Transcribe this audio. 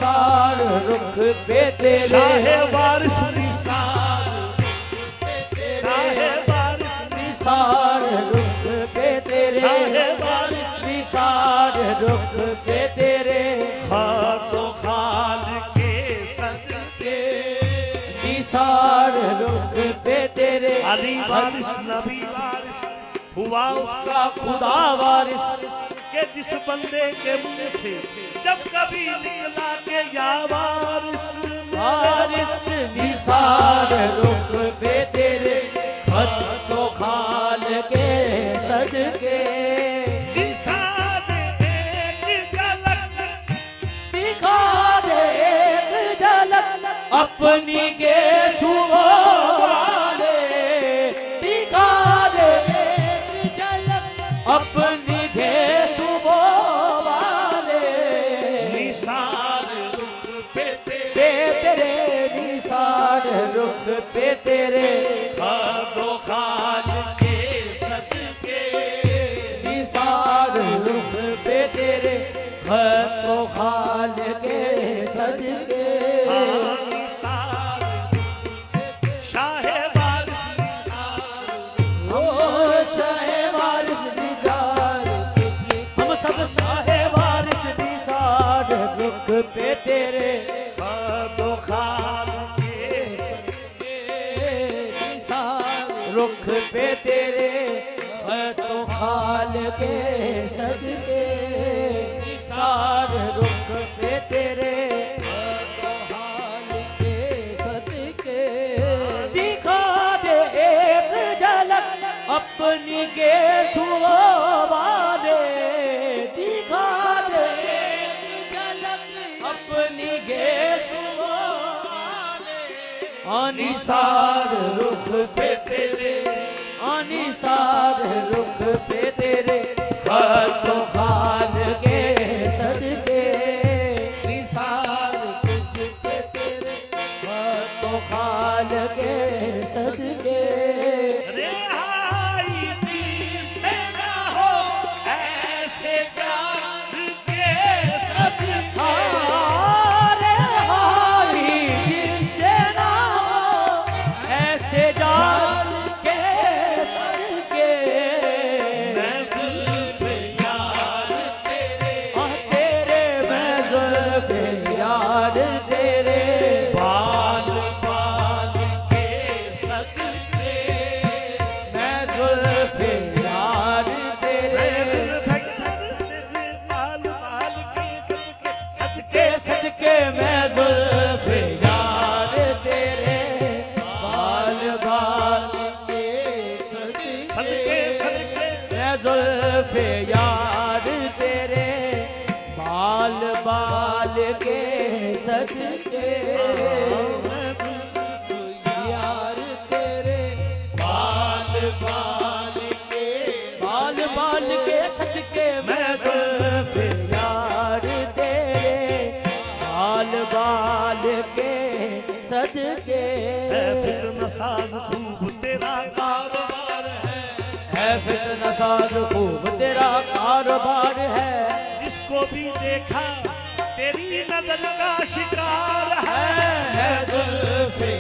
निसार रुख पे तेरे शाहे वारिस निसार शाहे वारिस निसार रुख पे तेरे शाहे वारिस निसार रुख पे तेरे खातो खाल के सदके निसार रुख पे तेरे अली वारिस नबी वारिस हुआ उसका खुदा वारिस के जिस बंदे के मुंह से जब कभी निकला के या वारिस वारिस निसार रुख पे तेरे खत तो खाल के सदके दिखा दे एक झलक दिखा दे एक झलक अपनी के सुबह वाले दिखा दे एक झलक अपनी के सुबह वाले निसार रुख पे तेरे निसार रुख पे तेरे खादो खाल के सदके निसार रुख पे तेरे खतो खाल के सदके निसार शाहे वारिस निसार ओ शाहे वारिस निसार हम सब शाहे वारिस निसार रुख पे तेरे खादो खाल के निसार रुख पे तेरे खतो खाल के सदके निसार रुख पे तेरे खतो खाल के सदके दिखा दे एक झलक अपनी के सुवाले दिखा दे एक झलक अपनी के सुवाले अनिसार रुख पे तेरे अनिसार रुख पे तेरे खतो खाल के सदके निसार तुझ पे तेरे खतो खाल के सदके रिहाई दी से ना हो ऐसे जान के सदके रे हारी जिससे ना हो ऐसे जान के सदके मैं जुल्फ़े यार तेरे तेरे मैं जुल्फ़े यार तेरे बाल बाल के सदके मैं जुल्फ़े यार तेरे बाल बाल के सदके सदके मैं जुल्फ़े यार तेरे बाल बाल के सदके सदके मैं जुल्फ़े यार तेरे बाल बाल के सदके यार तेरे बाल बाल के बाल बाल के सदके मैं जुल्फ़े यार तेरे बाल बाल के सदके फिक्र साज खूब तेरा कारोबार है फिक्र साज खूब तेरा कारोबार है जिसको भी देखा तेरी नजर का शिकार है जुल्फ़े